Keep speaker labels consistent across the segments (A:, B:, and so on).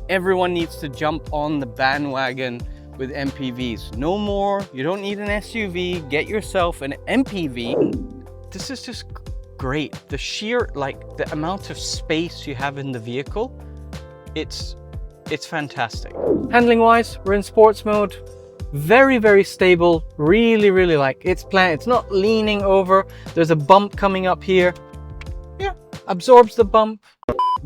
A: Everyone needs to jump on the bandwagon with MPVs. No more, you don't need an SUV, get yourself an MPV. This is just great. The sheer, the amount of space you have in the vehicle, it's fantastic. Handling wise, we're in sports mode. Very, very stable. Really like it's planned. It's not leaning over. There's a bump coming up here. Yeah, absorbs the bump.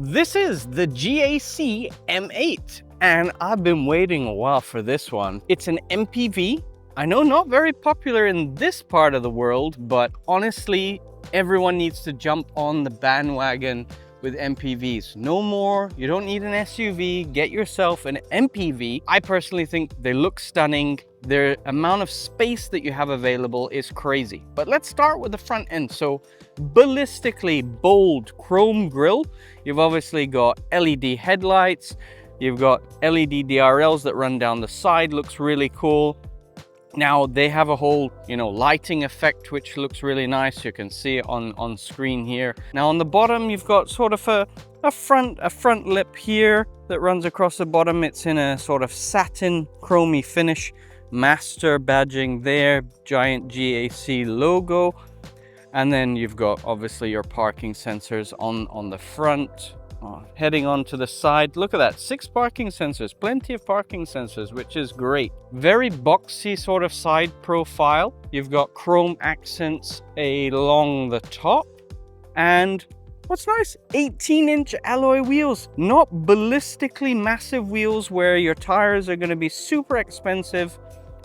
A: This is the GAC M8, and I've been waiting a while for this one. It's an MPV. I know not very popular in this part of the world, but honestly, everyone needs to jump on the bandwagon with MPVs. No more, you don't need an SUV, get yourself an MPV. I personally think they look stunning. The amount of space that you have available is crazy. But let's start with the front end. So ballistically bold chrome grille. You've obviously got LED headlights. You've got LED DRLs that run down the side, looks really cool. Now they have a whole, lighting effect, which looks really nice. You can see it on screen here. Now on the bottom, you've got sort of a front lip here that runs across the bottom. It's in a sort of satin chromey finish. Master badging there, giant GAC logo. And then you've got obviously your parking sensors on the front. Heading on to the side, look at that, 6 parking sensors, plenty of parking sensors, which is great. Very boxy sort of side profile. You've got chrome accents along the top, and what's nice, 18-inch alloy wheels. Not ballistically massive wheels where your tires are going to be super expensive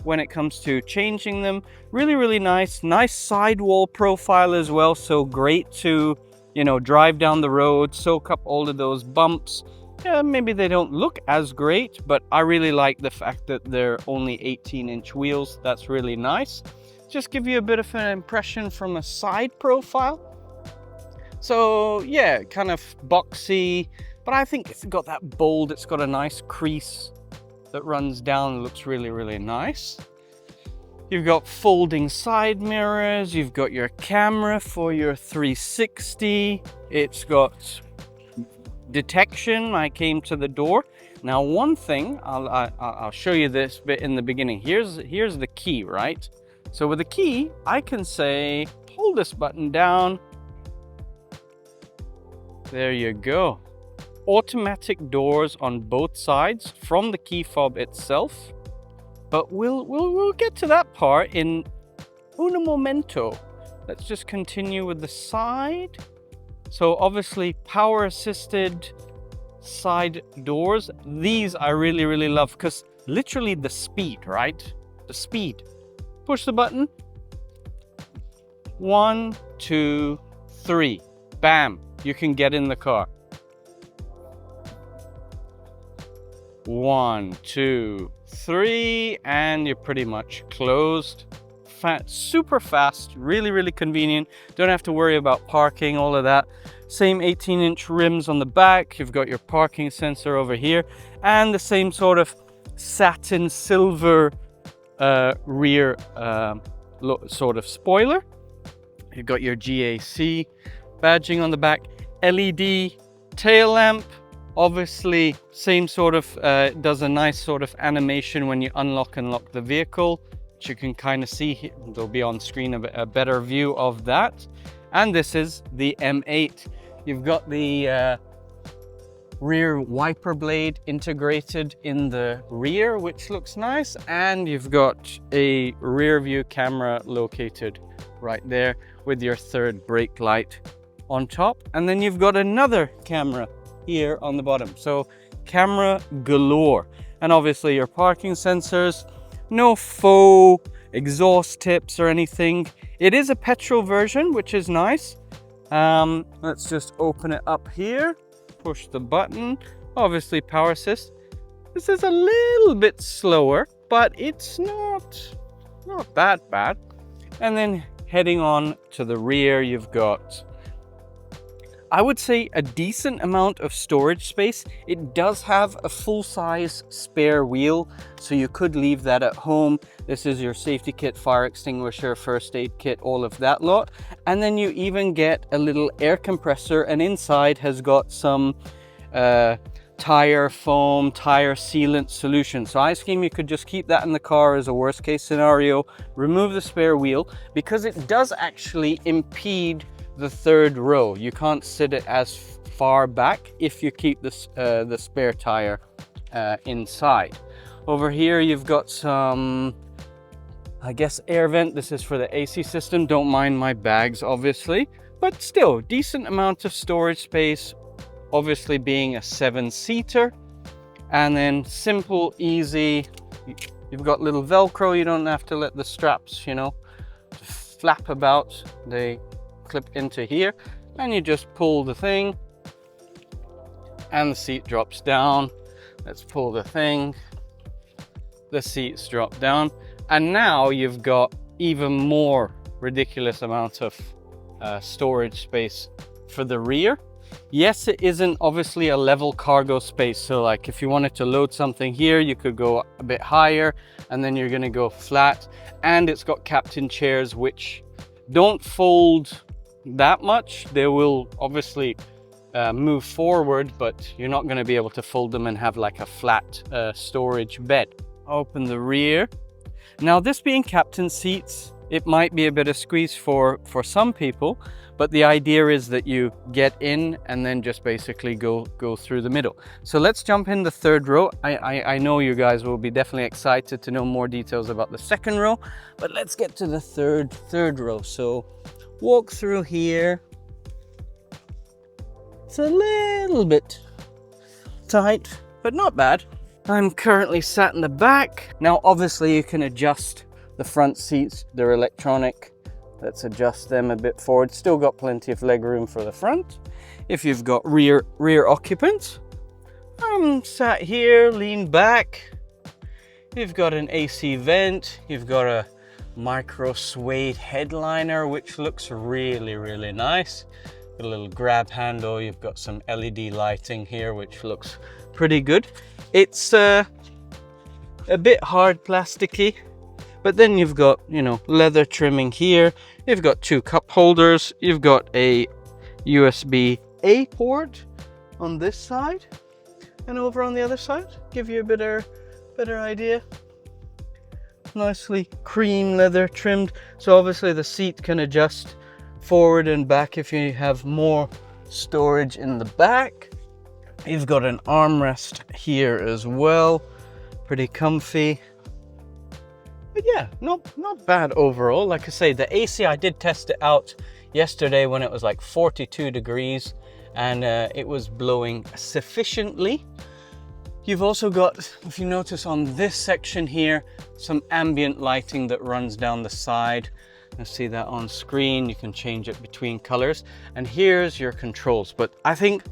A: when it comes to changing them. Really nice sidewall profile as well, so great to drive down the road, soak up all of those bumps. Yeah, maybe they don't look as great, but I really like the fact that they're only 18-inch wheels. That's really nice. Just give you a bit of an impression from a side profile. So yeah, kind of boxy, but I think it's got that bold, it's got a nice crease that runs down, looks really nice. You've got folding side mirrors, you've got your camera for your 360, it's got detection, I came to the door. Now one thing, I'll show you this bit in the beginning. Here's the key, right? So with the key, I can say, hold this button down. There you go. Automatic doors on both sides from the key fob itself. But we'll get to that part in un momento. Let's just continue with the side. So obviously power assisted side doors. These I really love because literally the speed, right? The speed. Push the button. 1, 2, 3. Bam, you can get in the car. 1, 2, 3, and you're pretty much closed. Super fast, really convenient. Don't have to worry about parking, all of that. Same 18-inch rims on the back. You've got your parking sensor over here, and the same sort of satin silver rear sort of spoiler. You've got your GAC badging on the back, LED tail lamp. Obviously, same sort of, does a nice sort of animation when you unlock and lock the vehicle, which you can kind of see here. There'll be on screen a better view of that. And this is the M8. You've got the rear wiper blade integrated in the rear, which looks nice. And you've got a rear view camera located right there with your third brake light on top. And then you've got another camera here on the bottom, so camera galore. And obviously your parking sensors, no faux exhaust tips or anything. It is a petrol version, which is nice. Let's just open it up here, push the button, obviously power assist. This is a little bit slower, but it's not that bad. And then heading on to the rear, you've got, I would say, a decent amount of storage space. It does have a full-size spare wheel, so you could leave that at home. This is your safety kit, fire extinguisher, first aid kit, all of that lot. And then you even get a little air compressor, and inside has got some tire foam, tire sealant solution. So I scheme you could just keep that in the car as a worst case scenario, remove the spare wheel, because it does actually impede the third row. You can't sit it as far back if you keep this, the spare tire inside. Over here you've got some, I guess, air vent. This is for the AC system. Don't mind my bags, obviously, but still decent amount of storage space, obviously being a 7-seater. And then simple, easy, you've got little Velcro. You don't have to let the straps, you know, flap about. They clip into here and you just pull the thing and the seat drops down. Let's pull the thing, the seats drop down, and now you've got even more ridiculous amounts of storage space for the rear. Yes, it isn't obviously a level cargo space, so like if you wanted to load something here, you could go a bit higher and then you're going to go flat. And it's got captain chairs which don't fold that much. They will obviously move forward, but you're not going to be able to fold them and have like a flat storage bed. Open the rear. Now, this being captain seats, it might be a bit of squeeze for some people, but the idea is that you get in and then just basically go through the middle. So let's jump in the third row. I know you guys will be definitely excited to know more details about the second row, but let's get to the third row. So walk through here. It's a little bit tight, but not bad. I'm currently sat in the back. Now, obviously you can adjust the front seats. They're electronic. Let's adjust them a bit forward. Still got plenty of leg room for the front. If you've got rear occupants, I'm sat here, lean back. You've got an AC vent. You've got a micro suede headliner, which looks really, really nice. Got a little grab handle. You've got some LED lighting here, which looks pretty good. It's a bit hard plasticky, but then you've got, you know, leather trimming here. You've got 2 cup holders. You've got a USB-A port on this side, and over on the other side, give you a better idea. Nicely cream leather trimmed. So obviously the seat can adjust forward and back if you have more storage in the back. You've got an armrest here as well, pretty comfy. But yeah, not bad overall. Like I say, the AC, I did test it out yesterday when it was like 42 degrees and it was blowing sufficiently. You've also got, if you notice on this section here, some ambient lighting that runs down the side. You see that on screen. You can change it between colors. And here's your controls. But I think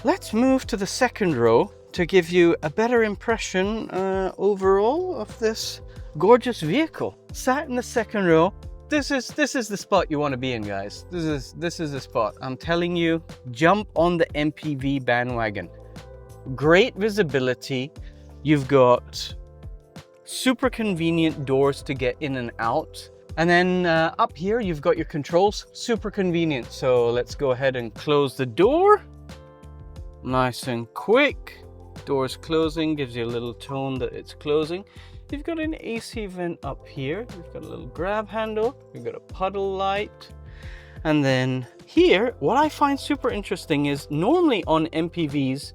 A: let's move to the second row to give you a better impression overall of this gorgeous vehicle. Sat in the second row. This is the spot you want to be in, guys. This is the spot. I'm telling you, jump on the MPV bandwagon. Great visibility. You've got super convenient doors to get in and out. And then up here, you've got your controls, super convenient. So let's go ahead and close the door. Nice and quick. Door's closing, gives you a little tone that it's closing. You've got an AC vent up here. You've got a little grab handle. You've got a puddle light. And then here, what I find super interesting is normally on MPVs,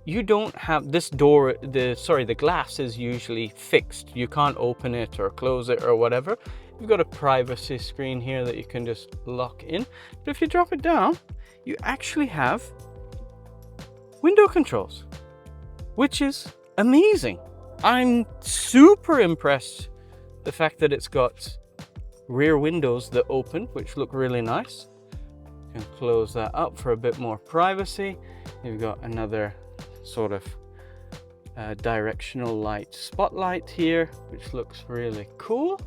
A: you don't have this door, the glass is usually fixed. You can't open it or close it or whatever. You've got a privacy screen here that you can just lock in. But if you drop it down, you actually have window controls, which is amazing. I'm super impressed the fact that it's got rear windows that open, which look really nice. You can close that up for a bit more privacy. You've got another sort of directional light spotlight here, which looks really cool.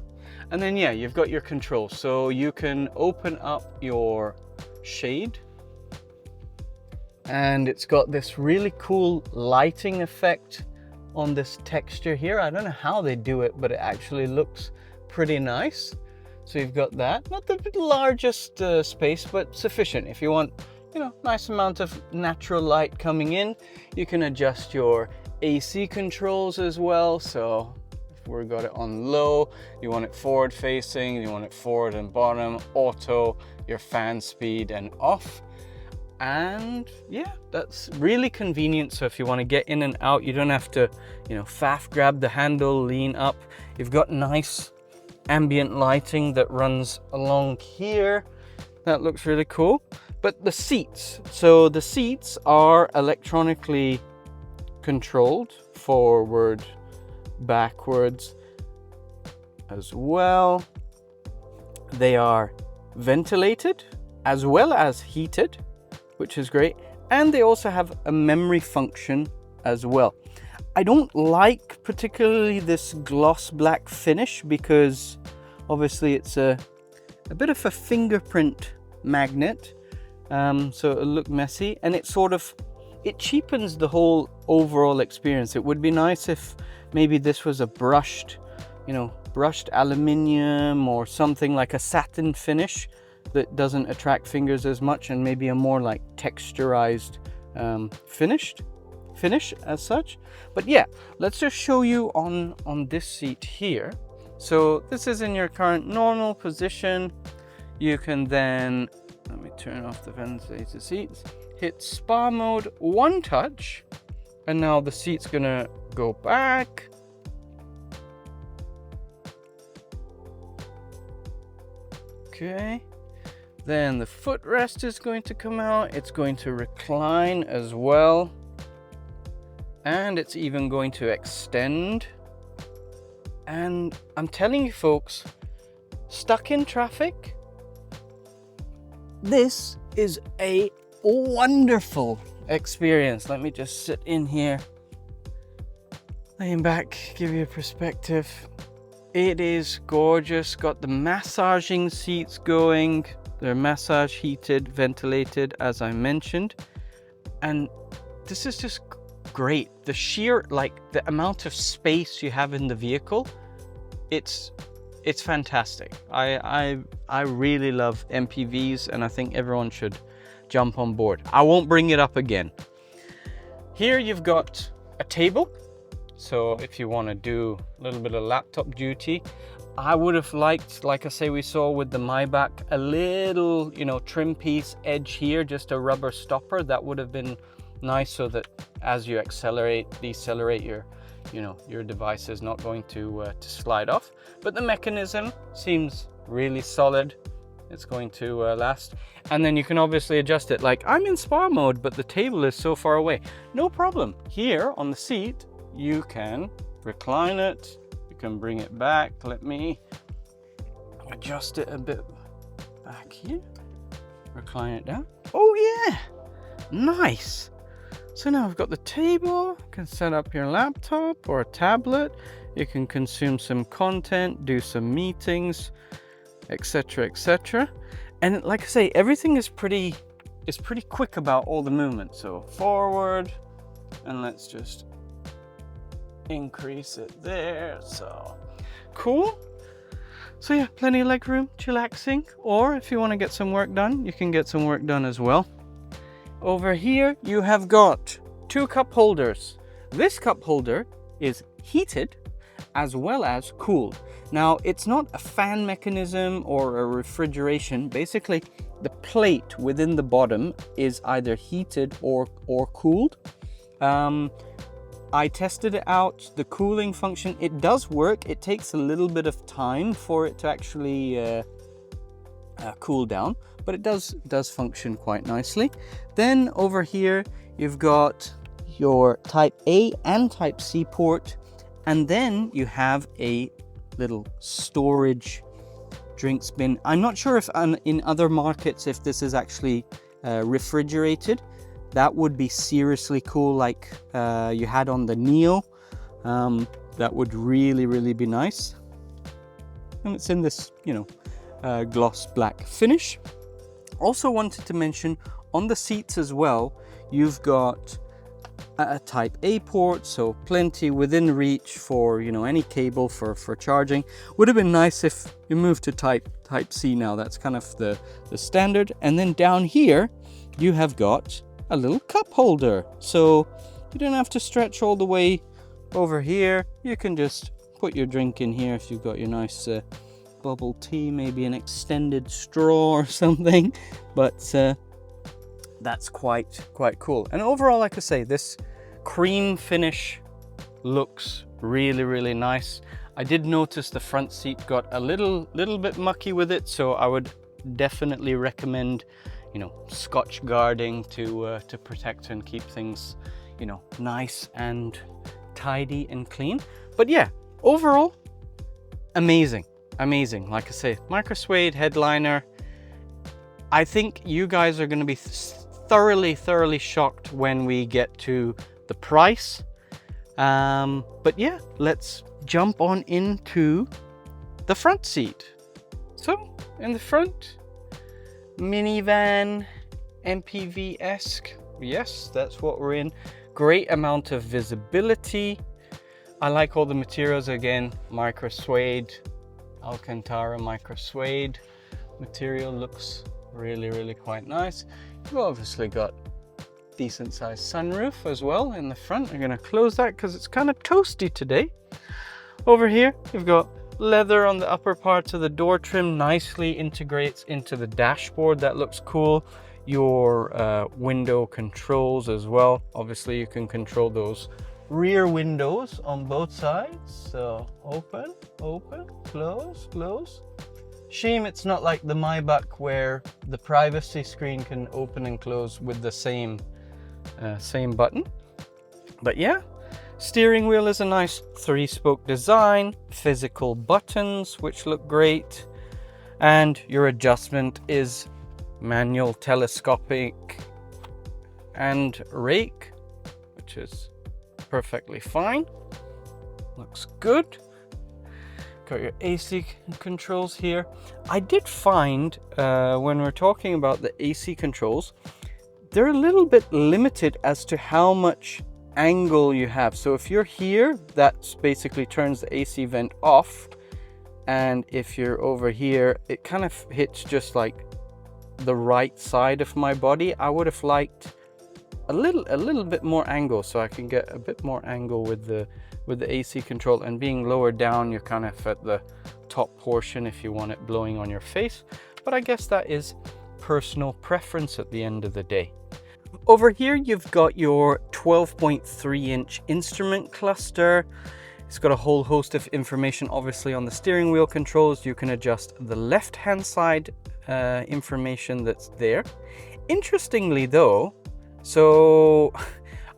A: And then yeah, you've got your controls. So you can open up your shade, and it's got this really cool lighting effect on this texture here. I don't know how they do it, but it actually looks pretty nice. So you've got that, not the largest space, but sufficient. If you want, you know, nice amount of natural light coming in. You can adjust your AC controls as well. So if we've got it on low, you want it forward facing, you want it forward and bottom, auto, your fan speed and off. And yeah, that's really convenient. So if you want to get in and out, you don't have to, you know, faff grab the handle, lean up. You've got nice ambient lighting that runs along here. That looks really cool. But the seats, so the seats are electronically controlled, forward, backwards as well. They are ventilated as well as heated, which is great. And they also have a memory function as well. I don't like particularly this gloss black finish because obviously it's a bit of a fingerprint magnet. So it'll look messy, and it cheapens the whole overall experience. It would be nice if maybe this was a brushed aluminium or something like a satin finish that doesn't attract fingers as much, and maybe a more like texturized finish as such. But yeah, let's just show you on this seat here. So this is in your current normal position. You can then, let me turn off the ventilated seats, hit spa mode, one touch, and now the seat's gonna go back. Okay, then the footrest is going to come out. It's going to recline as well, and it's even going to extend. And I'm telling you folks, stuck in traffic, this is a wonderful experience. Let me just sit in here, laying back, give you a perspective. It is gorgeous. Got the massaging seats going. They're massage heated, ventilated, as I mentioned. And this is just great. The sheer, like, the amount of space you have in the vehicle, it's fantastic. I really love MPVs, and I think everyone should jump on board. I won't bring it up again. Here you've got a table. So if you want to do a little bit of laptop duty, I would have liked, like I say, we saw with the Maybach, a little, you know, trim piece edge here, just a rubber stopper. That would have been nice, so that as you accelerate, decelerate, your device is not going to slide off. But the mechanism seems really solid. It's going to last. And then you can obviously adjust it. Like, I'm in spa mode, but the table is so far away. No problem. Here on the seat, you can recline it. You can bring it back. Let me adjust it a bit back here. Recline it down. Oh yeah, nice. So now I've got the table. You can set up your laptop or a tablet. You can consume some content, do some meetings, etc, etc. And like I say, everything is pretty quick about all the movement. So forward, and let's just increase it there. So cool. So yeah, plenty of leg room, chillaxing. Or if you want to get some work done, you can get some work done as well. Over here you have got two cup holders. This cup holder is heated as well as cooled. Now, it's not a fan mechanism or a refrigeration. Basically, the plate within the bottom is either heated or cooled. I tested it out, the cooling function. It does work. It takes a little bit of time for it to actually cool down, but it does function quite nicely. Then over here, you've got your Type A and Type C port, and then you have a little storage drinks bin. I'm not sure if in other markets if this is actually refrigerated. That would be seriously cool, like you had on the Neo. That would really be nice. And it's in this, gloss black finish. Also wanted to mention on the seats as well, you've got a Type A port, so plenty within reach for any cable for charging. Would have been nice if you moved to Type C now. That's kind of the standard. And then down here you have got a little cup holder. So you don't have to stretch all the way over here. You can just put your drink in here if you've got your nice bubble tea, maybe an extended straw or something. But that's quite cool. And overall, like I say, this cream finish looks really nice. I did notice the front seat got a little bit mucky with it, so I would definitely recommend, you know, Scotch guarding to protect and keep things, you know, nice and tidy and clean. But yeah, overall, amazing. Like I say, micro suede headliner. I think you guys are going to be thoroughly shocked when we get to the price. But yeah, let's jump on into the front seat. So in the front, minivan, MPV-esque. Yes, that's what we're in. Great amount of visibility. I like all the materials again. Micro suede, Alcantara micro suede material looks really quite nice. You've obviously got decent sized sunroof as well in the front. I'm gonna close that because it's kind of toasty today. Over here, you've got leather on the upper parts of the door trim, nicely integrates into the dashboard. That looks cool. Your window controls as well. Obviously, you can control those rear windows on both sides. So open, close. Shame it's not like the Maybach where the privacy screen can open and close with the same button. But yeah, steering wheel is a nice 3-spoke design, physical buttons which look great, and your adjustment is manual, telescopic, and rake, which is perfectly fine. Looks good. Got your AC controls here. I did find when we're talking about the AC controls, they're a little bit limited as to how much angle you have. So if you're here, that basically turns the AC vent off, and if you're over here, it kind of hits just like the right side of my body. I would have liked a little bit more angle, so I can get a bit more angle with the AC control, and being lower down, you're kind of at the top portion if you want it blowing on your face. But I guess that is personal preference at the end of the day. Over here, you've got your 12.3-inch instrument cluster. It's got a whole host of information, obviously, on the steering wheel controls. You can adjust the left-hand side information that's there. Interestingly though, so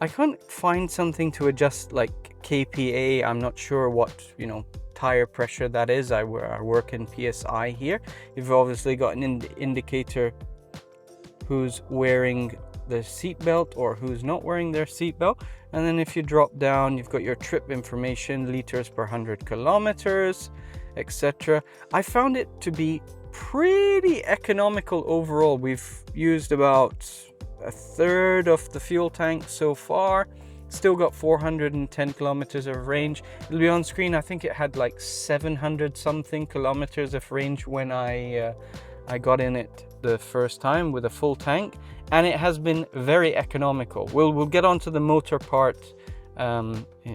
A: I can't find something to adjust like KPA. I'm not sure what, you know, tire pressure that is. I work in PSI here. You've obviously got an indicator who's wearing the seatbelt or who's not wearing their seatbelt. And then if you drop down, you've got your trip information, liters per 100 kilometers, etc. I found it to be pretty economical overall. We've used about a third of the fuel tank so far. Still got 410 kilometers of range. It'll be on screen. I think it had like 700 something kilometers of range when I got in it the first time with a full tank, and it has been very economical. We'll get onto the motor part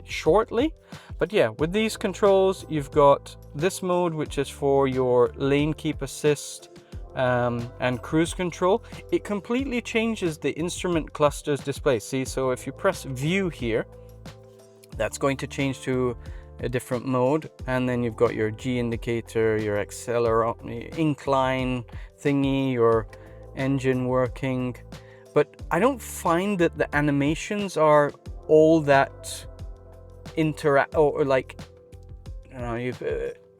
A: shortly, but yeah, with these controls, you've got this mode, which is for your lane keep assist and cruise control. It completely changes the instrument cluster's display. See, so if you press view here, that's going to change to a different mode, and then you've got your G indicator, your incline thingy, your engine working. But I don't find that the animations are all that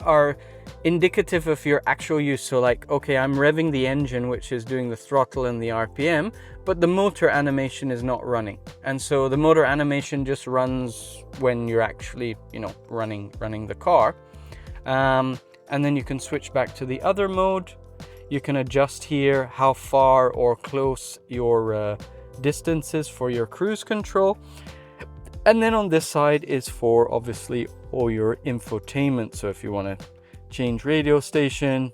A: are indicative of your actual use. So like, okay, I'm revving the engine, which is doing the throttle and the RPM, but the motor animation is not running. And so the motor animation just runs when you're actually, you know, running the car. And then you can switch back to the other mode. You can adjust here how far or close your distance is for your cruise control. And then on this side is for obviously all your infotainment. So if you want to change radio station,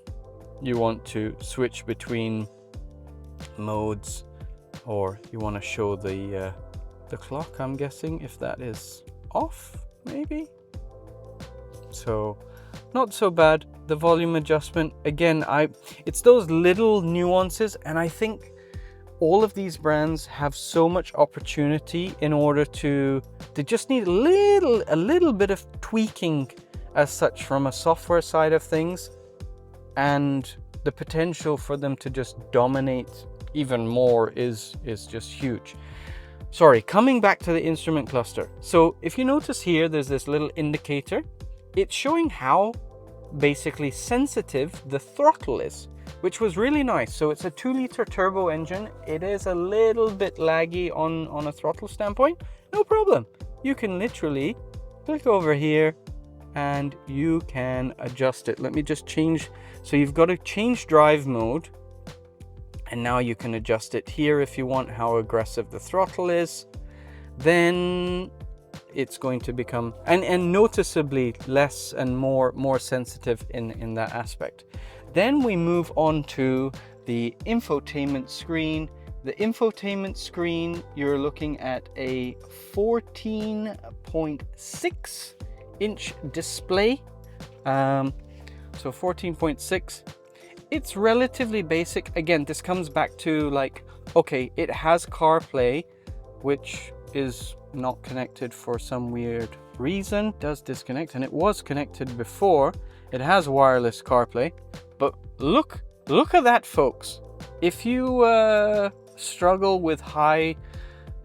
A: you want to switch between modes, or you want to show the clock, I'm guessing, if that is off, maybe. So not so bad. The volume adjustment, again, it's those little nuances, and I think all of these brands have so much opportunity in order to, they just need a little bit of tweaking as such from a software side of things, and the potential for them to just dominate even more is just huge. Sorry, coming back to the instrument cluster. So if you notice here, there's this little indicator. It's showing how basically sensitive the throttle is, which was really nice. So it's a 2-liter turbo engine. It is a little bit laggy on a throttle standpoint. No problem. You can literally click over here and you can adjust it. Let me just change. So you've got to change drive mode, and now you can adjust it here if you want how aggressive the throttle is. Then it's going to become and noticeably less and more sensitive in that aspect. Then we move on to the infotainment screen. The infotainment screen, you're looking at a 14.6 inch display. So 14.6. It's relatively basic. Again, this comes back to like, okay, it has CarPlay, which is not connected for some weird reason. It does disconnect, and it was connected before. It has wireless CarPlay, but look at that, folks. If you struggle with high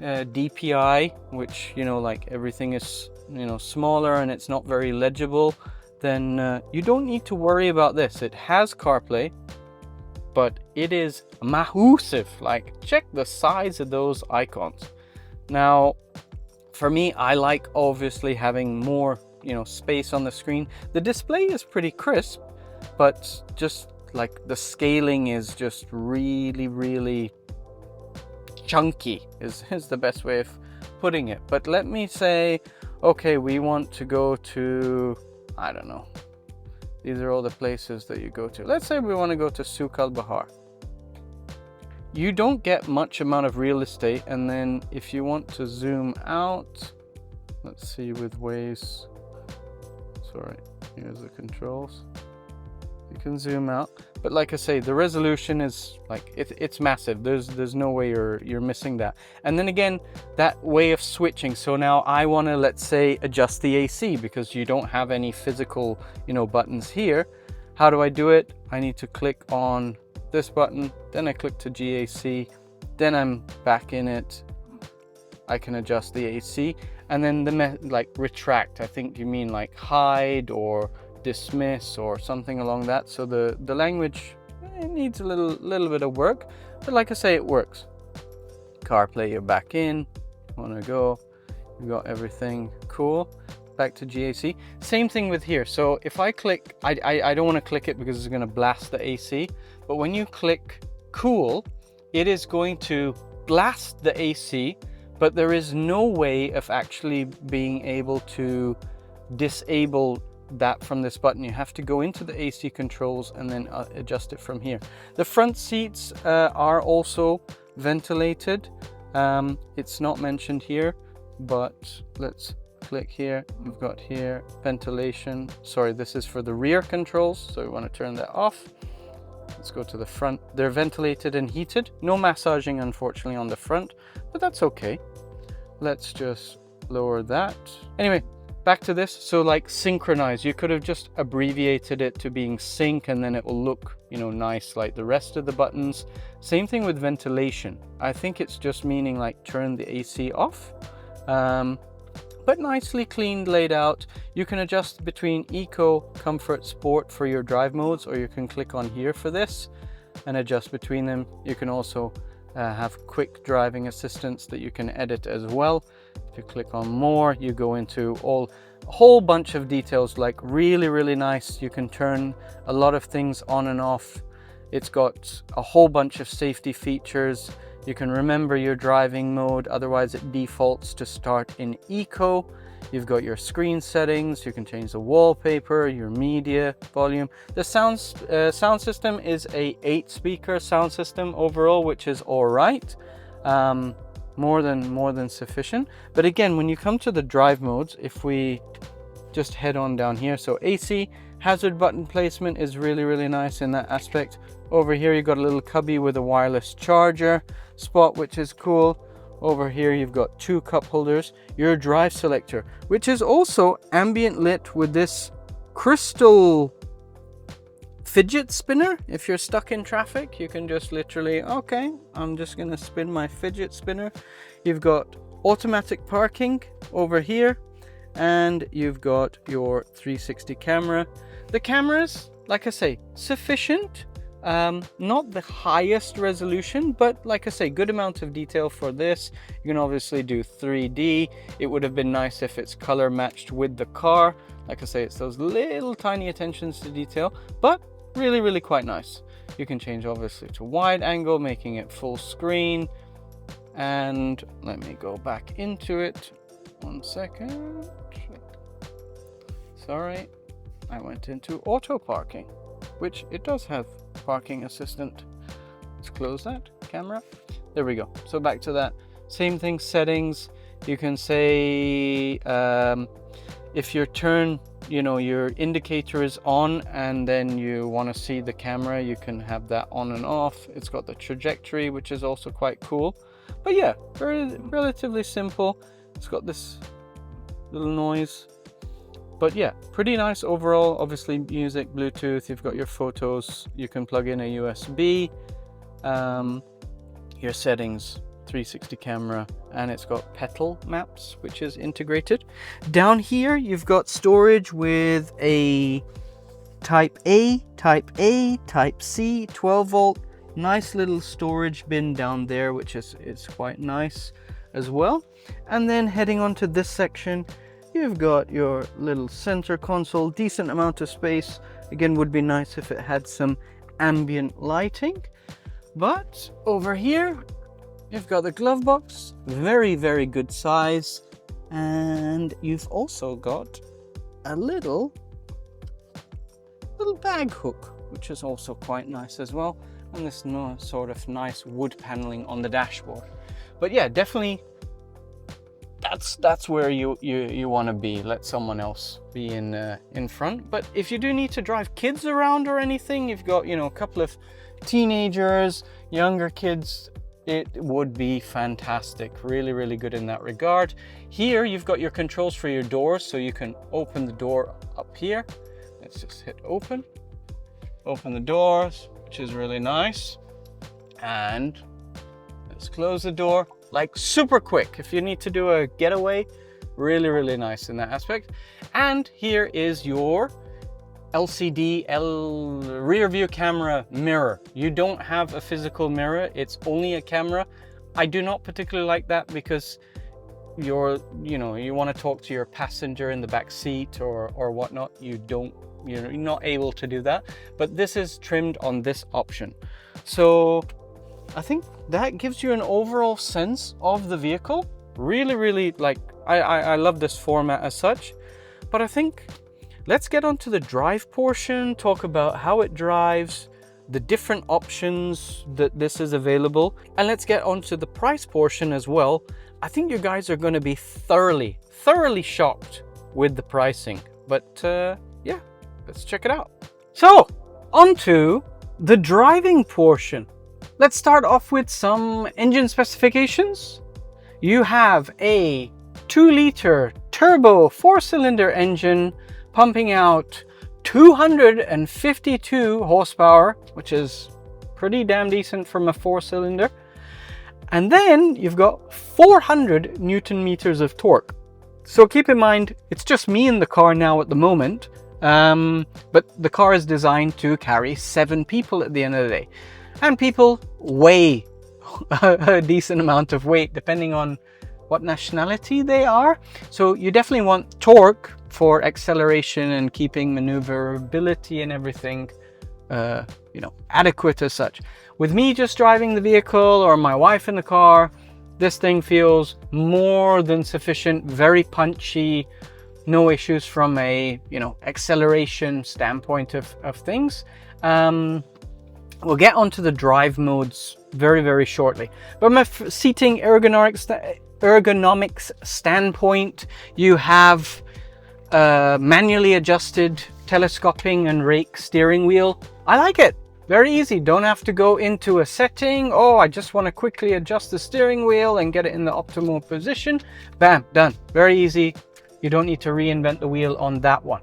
A: DPI, which, you know, like everything is, you know, smaller and it's not very legible, then you don't need to worry about this. It has CarPlay, but it is massive. Like, check the size of those icons. Now, for me, I like obviously having more, you know, space on the screen. The display is pretty crisp, but just like the scaling is just really chunky is the best way of putting it. But let me say, okay, we want to go to, I don't know, these are all the places that you go to. Let's say we want to go to Souk Al Bahar. You don't get much amount of real estate, and then if you want to zoom out, let's see with Waze, sorry, here's the controls. You can zoom out, but like I say, the resolution is like, it's massive. There's no way you're missing that. And then again, that way of switching. So now I want to, let's say, adjust the AC because you don't have any physical, you know, buttons here. How do I do it? I need to click on this button, then I click to GAC, then I'm back in it. I can adjust the AC, and then the like retract. I think you mean like hide or dismiss or something along that. So the language, it needs a little bit of work, but like I say, it works. CarPlay, you're back in. Want to go? You got everything cool. Back to GAC. Same thing with here. So if I click, I don't want to click it because it's going to blast the AC. But when you click cool, it is going to blast the AC, but there is no way of actually being able to disable that from this button. You have to go into the AC controls and then adjust it from here. The front seats are also ventilated. It's not mentioned here, but let's click here. You've got here ventilation. Sorry, this is for the rear controls, so we want to turn that off. Let's go to the front. They're ventilated and heated. No massaging, unfortunately, on the front, but that's okay. Let's just lower that. Anyway, back to this. So like synchronize, you could have just abbreviated it to being sync, and then it will look, you know, nice like the rest of the buttons. Same thing with ventilation. I think it's just meaning like turn the AC off. But nicely cleaned, laid out. You can adjust between Eco, Comfort, Sport for your drive modes, or you can click on here for this and adjust between them. You can also have quick driving assistance that you can edit as well. If you click on more, you go into a whole bunch of details, like really nice. You can turn a lot of things on and off. It's got a whole bunch of safety features. You can remember your driving mode, otherwise it defaults to start in Eco. You've got your screen settings, you can change the wallpaper, your media volume. The sound system is a 8-speaker sound system overall, which is all right. more than sufficient. But again, when you come to the drive modes, if we just head on down here, so AC, hazard button placement is really nice in that aspect. Over here you've got a little cubby with a wireless charger spot, which is cool. Over here you've got 2 cup holders, your drive selector, which is also ambient lit with this crystal fidget spinner. If you're stuck in traffic, you can just literally, okay, I'm just gonna spin my fidget spinner. You've got automatic parking over here, and you've got your 360 camera. The cameras, like I say, sufficient. Not the highest resolution, but like I say, good amount of detail for this. You can obviously do 3D. It would have been nice if it's color matched with the car. Like I say, it's those little tiny attentions to detail, but really quite nice. You can change obviously to wide angle, making it full screen. And let me go back into it. 1 second. Sorry, I went into auto parking, which it does have parking assistant. Let's close that camera. There we go. So back to that same thing, settings. You can say if your turn, your indicator is on and then you want to see the camera, you can have that on and off. It's got the trajectory, which is also quite cool. But yeah, very relatively simple. It's got this little noise. But yeah, pretty nice overall. Obviously music, Bluetooth, you've got your photos, you can plug in a USB, your settings, 360 camera, and it's got petal maps, which is integrated. Down here, you've got storage with a Type A, Type C, 12 volt, nice little storage bin down there, which is quite nice as well. And then heading on to this section, you've got your little center console, decent amount of space. Again, would be nice if it had some ambient lighting. But over here, you've got the glove box, very good size. And you've also got a little bag hook, which is also quite nice as well. And this sort of nice wood paneling on the dashboard. But yeah, definitely that's where you want to be. Let someone else be in front. But if you do need to drive kids around or anything, you've got a couple of teenagers, younger kids, it would be fantastic. Really good in that regard. Here you've got your controls for your doors, so you can open the door up here. Let's just hit open the doors, which is really nice. And let's close the door, like super quick if you need to do a getaway. Really nice in that aspect. And here is your LCD rear view camera mirror. You don't have a physical mirror, it's only a camera. I do not particularly like that because you want to talk to your passenger in the back seat or whatnot. You're not able to do that, but this is trimmed on this option. So I think that gives you an overall sense of the vehicle. Really like, I love this format as such. But I think let's get on to the drive portion, talk about how it drives, the different options that this is available, and let's get on to the price portion as well. I think you guys are going to be thoroughly shocked with the pricing. But yeah, let's check it out. So, onto the driving portion. Let's start off with some engine specifications. You have a 2-liter turbo 4-cylinder engine pumping out 252 horsepower, which is pretty damn decent from a 4-cylinder. And then you've got 400 Newton meters of torque. So keep in mind, it's just me in the car now at the moment, but the car is designed to carry 7 people at the end of the day. And people weigh a decent amount of weight depending on what nationality they are. So you definitely want torque for acceleration and keeping maneuverability and everything adequate as such. With me just driving the vehicle or my wife in the car, this thing feels more than sufficient, very punchy, no issues from a acceleration standpoint of things. We'll get onto the drive modes very, very shortly. But from a seating ergonomics standpoint, you have manually adjusted telescoping and rake steering wheel. I like it. Very easy. Don't have to go into a setting. Oh, I just want to quickly adjust the steering wheel and get it in the optimal position. Bam, done. Very easy. You don't need to reinvent the wheel on that one.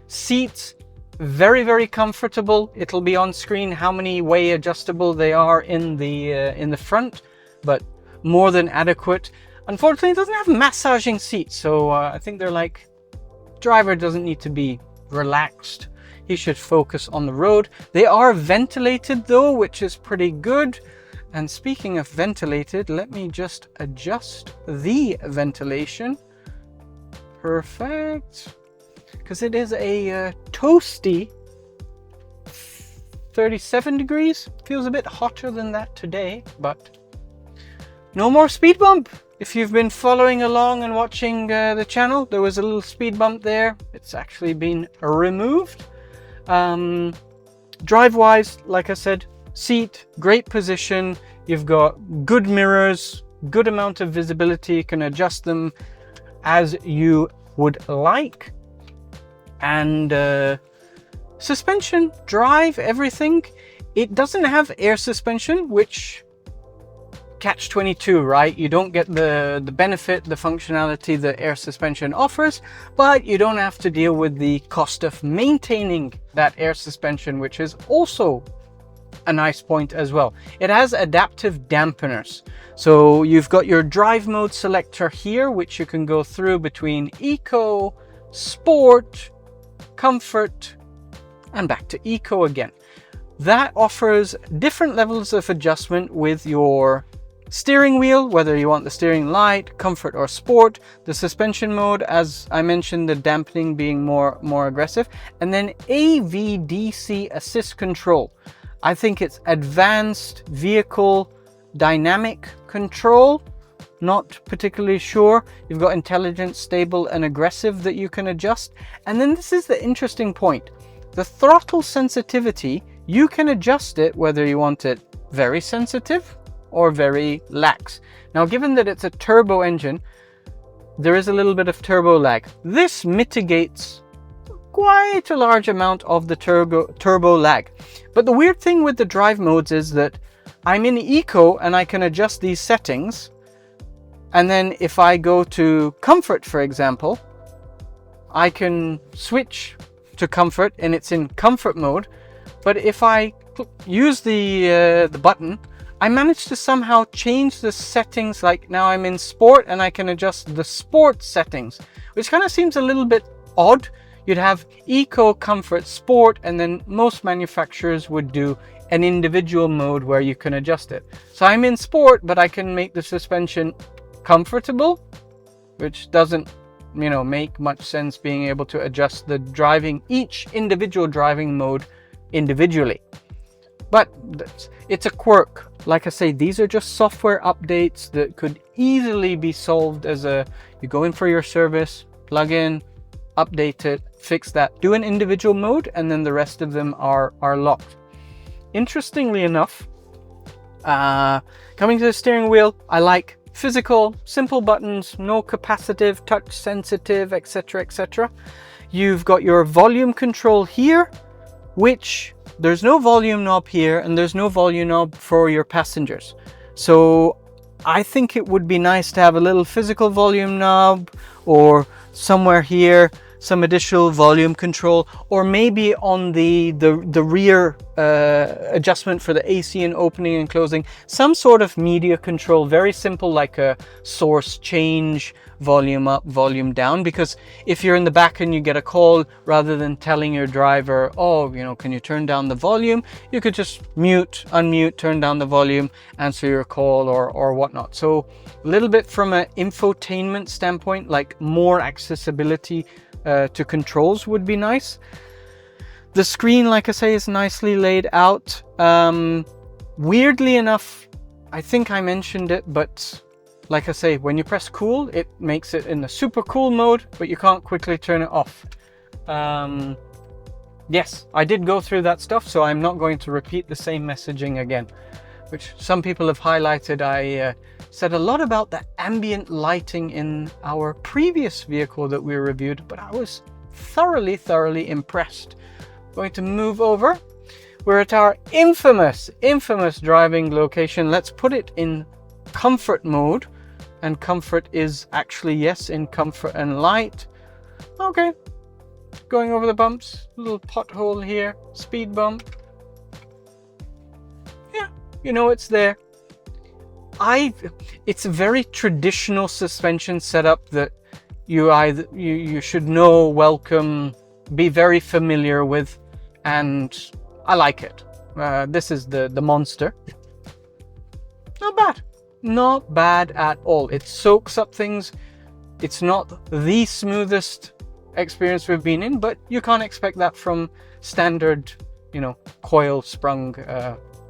A: Seats, very, very comfortable. It'll be on screen how many way adjustable they are in the front, but more than adequate. Unfortunately, it doesn't have massaging seats, so I think they're like, driver doesn't need to be relaxed. He should focus on the road. They are ventilated though, which is pretty good. And speaking of ventilated, let me just adjust the ventilation. Perfect. Because it is a toasty 37 degrees. Feels a bit hotter than that today, but no more speed bump. If you've been following along and watching the channel, there was a little speed bump there. It's actually been removed. Drive-wise, like I said, seat, great position. You've got good mirrors, good amount of visibility. You can adjust them as you would like. And suspension, drive, everything. It doesn't have air suspension, which catch-22, right? You don't get the benefit, the functionality that air suspension offers, but you don't have to deal with the cost of maintaining that air suspension, which is also a nice point as well. It has adaptive dampeners. So you've got your drive mode selector here, which you can go through between eco, sport, comfort, and back to eco again. That offers different levels of adjustment with your steering wheel, whether you want the steering light, comfort, or sport. The suspension mode, as I mentioned, the dampening being more aggressive. And then AVDC assist control. I think it's advanced vehicle dynamic control. Not particularly sure. You've got intelligent, stable, and aggressive that you can adjust. And then this is the interesting point. The throttle sensitivity, you can adjust it whether you want it very sensitive or very lax. Now, given that it's a turbo engine, there is a little bit of turbo lag. This mitigates quite a large amount of the turbo lag. But the weird thing with the drive modes is that I'm in eco and I can adjust these settings. And then if I go to comfort, for example, I can switch to comfort and it's in comfort mode. But if I use the button, I managed to somehow change the settings. Like now I'm in sport and I can adjust the sport settings, which kind of seems a little bit odd. You'd have eco, comfort, sport, and then most manufacturers would do an individual mode where you can adjust it. So I'm in sport, but I can make the suspension comfortable, which doesn't, make much sense, being able to adjust the driving, each individual driving mode individually. But it's a quirk. Like I say, these are just software updates that could easily be solved as you go in for your service, plug in, update it, fix that, do an individual mode, and then the rest of them are locked. Interestingly enough, coming to the steering wheel, I like physical, simple buttons, no capacitive, touch sensitive, etc., etc. You've got your volume control here, which there's no volume knob here and there's no volume knob for your passengers. So I think it would be nice to have a little physical volume knob, or somewhere here some additional volume control, or maybe on the rear adjustment for the AC and opening and closing, some sort of media control, very simple, like a source change, volume up, volume down. Because if you're in the back and you get a call, rather than telling your driver, oh, can you turn down the volume, you could just mute, unmute, turn down the volume, answer your call, or whatnot. So a little bit from an infotainment standpoint, like more accessibility to controls would be nice. The screen, like I say, is nicely laid out. Weirdly enough, I think I mentioned it, but like I say, when you press cool, it makes it in the super cool mode, but you can't quickly turn it off. Yes, I did go through that stuff, so I'm not going to repeat the same messaging again, which some people have highlighted. I said a lot about the ambient lighting in our previous vehicle that we reviewed, but I was thoroughly impressed. Going to move over. We're at our infamous driving location. Let's put it in comfort mode, and comfort is actually, yes, in comfort and light. Okay, going over the bumps, little pothole here, speed bump. Yeah, you know it's there. It's a very traditional suspension setup that you should know, welcome, be very familiar with, and I like it. This is the Monster. Not bad at all. It soaks up things. It's not the smoothest experience we've been in, but you can't expect that from standard, you know, coil sprung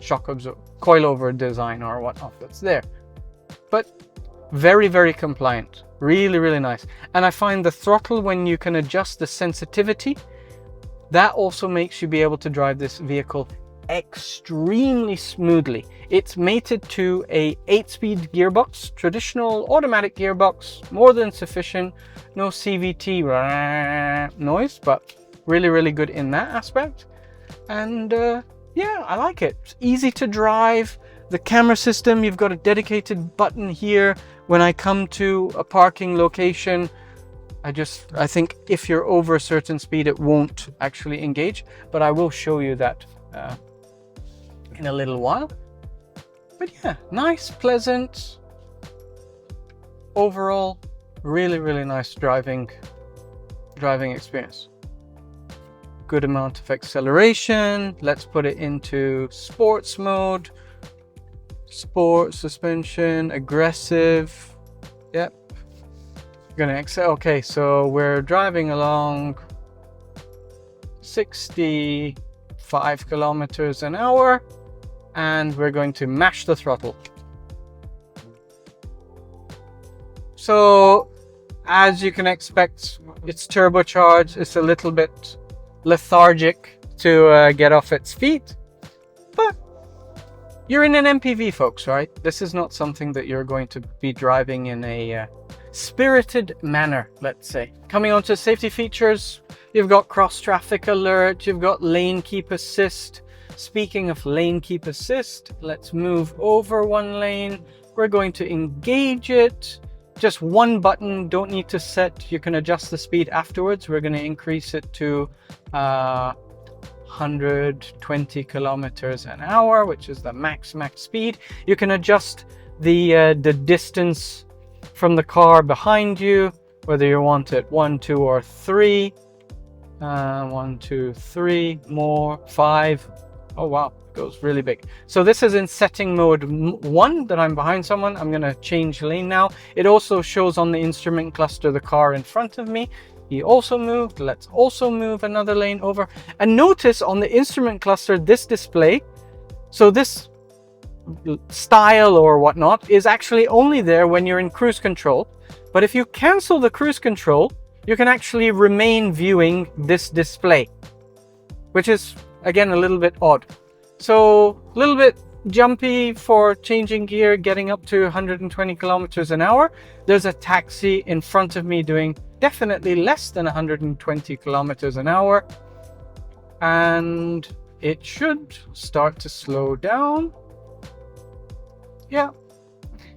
A: shock absorber, coilover design or whatnot that's there. But very compliant. Really nice. And I find the throttle, when you can adjust the sensitivity, that also makes you be able to drive this vehicle extremely smoothly. It's mated to a 8-speed gearbox, traditional automatic gearbox, more than sufficient. No CVT noise, but really good in that aspect. And yeah, I like it. It's easy to drive. The camera system, you've got a dedicated button here. When I come to a parking location, I think if you're over a certain speed, it won't actually engage, but I will show you that in a little while. But yeah, nice, pleasant, overall, really nice driving experience. Good amount of acceleration. Let's put it into sports mode. Sport, suspension, aggressive. Yep. Gonna excel. Okay, so we're driving along 65 kilometers an hour, and we're going to mash the throttle. So as you can expect, it's turbocharged. It's a little bit lethargic to get off its feet, but you're in an MPV, folks, right? This is not something that you're going to be driving in a spirited manner, let's say. Coming on to safety features, you've got cross traffic alert, you've got lane keep assist. Speaking of lane keep assist, let's move over one lane. We're going to engage it. Just one button, don't need to set. You can adjust the speed afterwards. We're going to increase it to 120 kilometers an hour, which is the max speed. You can adjust the distance from the car behind you, whether you want it 1, 2, or 3. 1, 2, 3, more, 5. Oh wow, it goes really big. So this is in setting mode 1, that I'm behind someone. I'm going to change lane now. It also shows on the instrument cluster the car in front of me. He also moved. Let's also move another lane over. And notice on the instrument cluster, this display, so this style or whatnot is actually only there when you're in cruise control. But if you cancel the cruise control, you can actually remain viewing this display, which is again a little bit odd. So a little bit jumpy for changing gear, getting up to 120 kilometers an hour. There's a taxi in front of me doing definitely less than 120 kilometers an hour, and it should start to slow down. Yeah.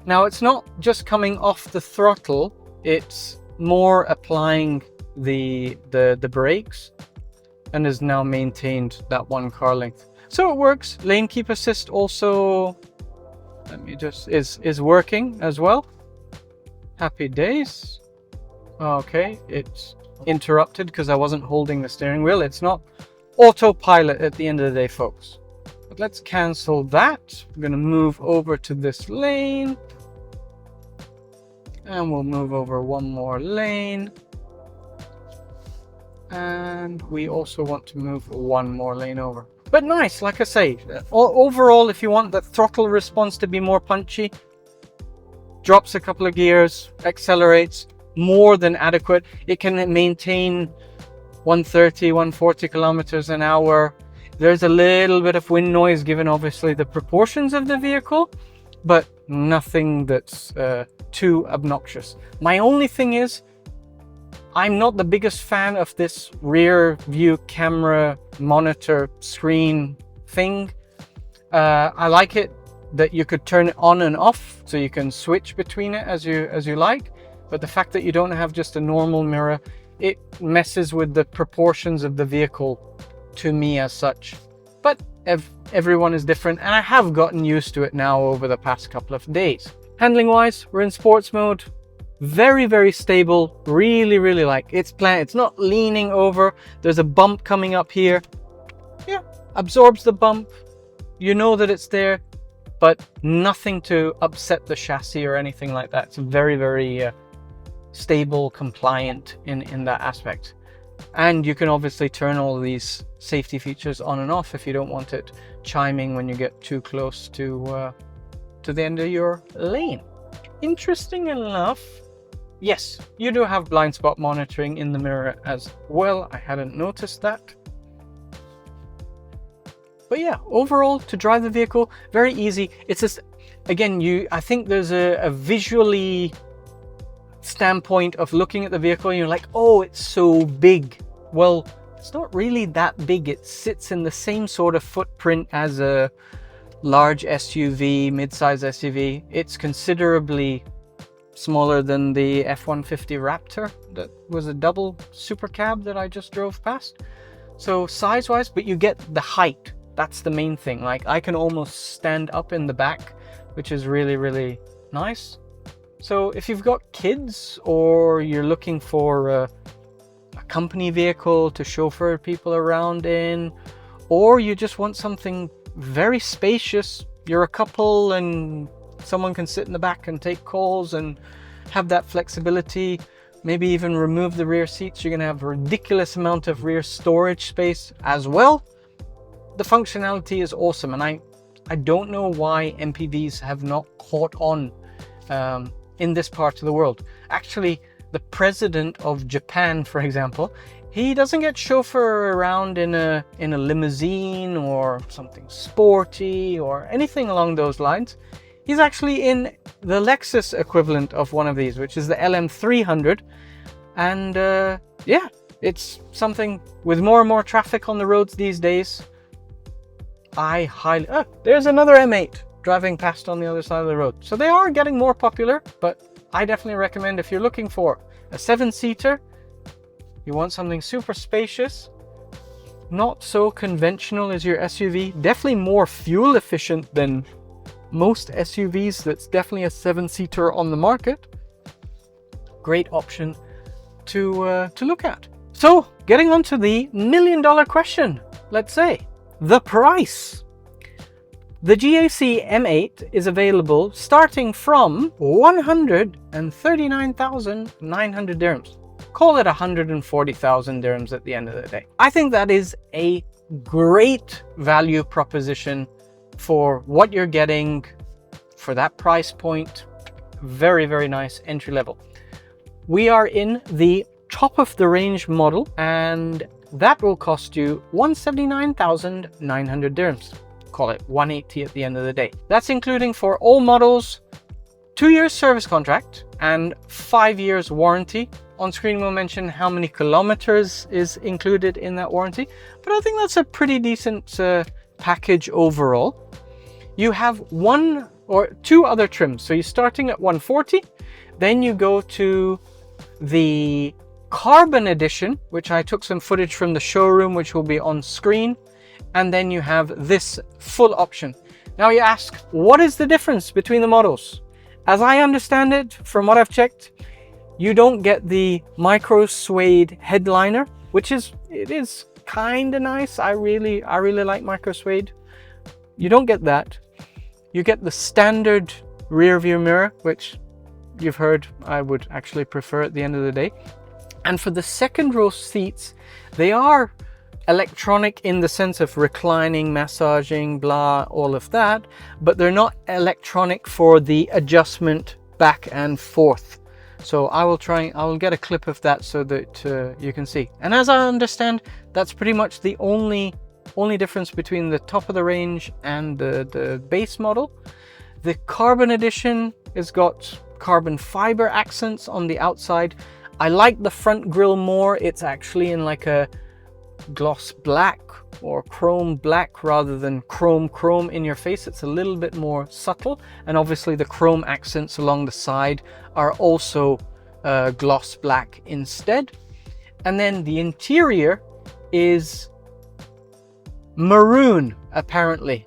A: Now it's not just coming off the throttle, it's more applying the brakes, and has now maintained that 1 car length. So it works. Lane keep assist also, let me just, is working as well. Happy days. Okay, it's interrupted because I wasn't holding the steering wheel. It's not autopilot at the end of the day, folks. But let's cancel that. I'm going to move over to this lane. And we'll move over one more lane. And we also want to move one more lane over. But nice, like I say, overall, if you want the throttle response to be more punchy, drops a couple of gears, accelerates, more than adequate. It can maintain 130, 140 kilometers an hour. There's a little bit of wind noise given obviously the proportions of the vehicle, but nothing that's too obnoxious. My only thing is, I'm not the biggest fan of this rear view camera monitor screen thing. I like it that you could turn it on and off, so you can switch between it as you like. But the fact that you don't have just a normal mirror, it messes with the proportions of the vehicle to me as such. But everyone is different, and I have gotten used to it now over the past couple of days. Handling wise, we're in sports mode. Very, very stable. Really, really like it's planned. It's not leaning over. There's a bump coming up here. Yeah, absorbs the bump. You know that it's there, but nothing to upset the chassis or anything like that. It's very, very stable, compliant in that aspect. And you can obviously turn all these safety features on and off if you don't want it chiming when you get too close to the end of your lane. Interesting enough, yes, you do have blind spot monitoring in the mirror as well. I hadn't noticed that. But yeah, overall, to drive the vehicle, very easy. It's just, again, I think there's a visually standpoint of looking at the vehicle and you're like, oh, it's so big. Well, it's not really that big. It sits in the same sort of footprint as a large SUV, mid-size SUV. It's considerably smaller than the F-150 Raptor that was a double super cab that I just drove past. So size-wise, but you get the height. That's the main thing. Like, I can almost stand up in the back, which is really, really nice. So if you've got kids or you're looking for a company vehicle to chauffeur people around in, or you just want something very spacious, you're a couple and someone can sit in the back and take calls and have that flexibility, maybe even remove the rear seats, you're going to have a ridiculous amount of rear storage space as well. The functionality is awesome, and I don't know why MPVs have not caught on in this part of the world. Actually, the president of Japan, for example, he doesn't get chauffeur around in a limousine or something sporty or anything along those lines. He's actually in the Lexus equivalent of one of these, which is the LM300. And yeah, it's something with more and more traffic on the roads these days. I highly... Oh, there's another M8 driving past on the other side of the road. So they are getting more popular, but I definitely recommend if you're looking for a 7-seater, you want something super spacious, not so conventional as your SUV, definitely more fuel efficient than most SUVs. That's definitely a 7-seater on the market. Great option to look at. So getting on to the million-dollar question, let's say. The price. The GAC M8 is available starting from 139,900 dirhams. Call it 140,000 dirhams at the end of the day. I think that is a great value proposition for what you're getting for that price point. Very, very nice entry level. We are in the top of the range model, and that will cost you 179,900 dirhams. Call it 180 at the end of the day. That's including for all models, 2 years service contract and 5 years warranty. On screen we'll mention how many kilometers is included in that warranty, but I think that's a pretty decent package overall. You have 1 or 2 other trims. So you're starting at 140, then you go to the Carbon Edition, which I took some footage from the showroom, which will be on screen. And then you have this full option. Now you ask, what is the difference between the models? As I understand it, from what I've checked, you don't get the micro suede headliner, which is kind of nice. I really like micro suede. You don't get that. You get the standard rear view mirror, which you've heard I would actually prefer at the end of the day. And for the second row seats, they are electronic in the sense of reclining, massaging, blah, all of that, but they're not electronic for the adjustment back and forth. So I will get a clip of that so that you can see. And as I understand, that's pretty much the only difference between the top of the range and the base model. The Carbon Edition has got carbon fiber accents on the outside. I like the front grille more. It's actually in like a gloss black or chrome black rather than chrome in your face. It's a little bit more subtle, and obviously the chrome accents along the side are also gloss black instead. And then the interior is maroon, apparently.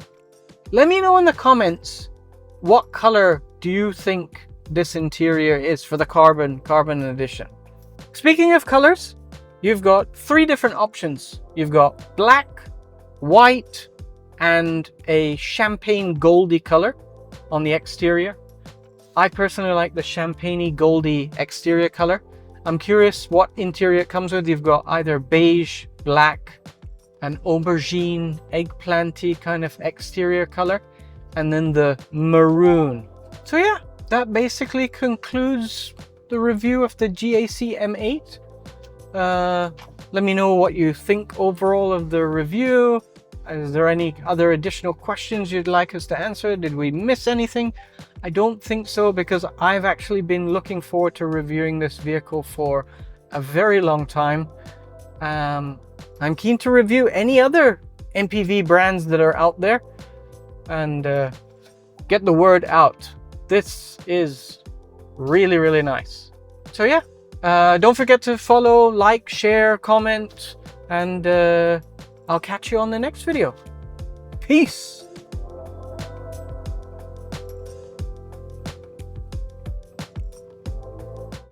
A: Let me know in the comments, what color do you think this interior is for the Carbon Edition? Speaking of colors, you've got 3 different options. You've got black, white, and a champagne goldy color on the exterior. I personally like the champagne goldy exterior color. I'm curious what interior it comes with. You've got either beige, black, an aubergine, eggplanty kind of exterior color, and then the maroon. So yeah, that basically concludes the review of the GAC M8. Let me know what you think overall of the review. Is there any other additional questions you'd like us to answer? Did we miss anything? I don't think so, because I've actually been looking forward to reviewing this vehicle for a very long time. I'm keen to review any other MPV brands that are out there and get the word out. This is really, really nice. So yeah, don't forget to follow, like, share, comment, and I'll catch you on the next video. Peace.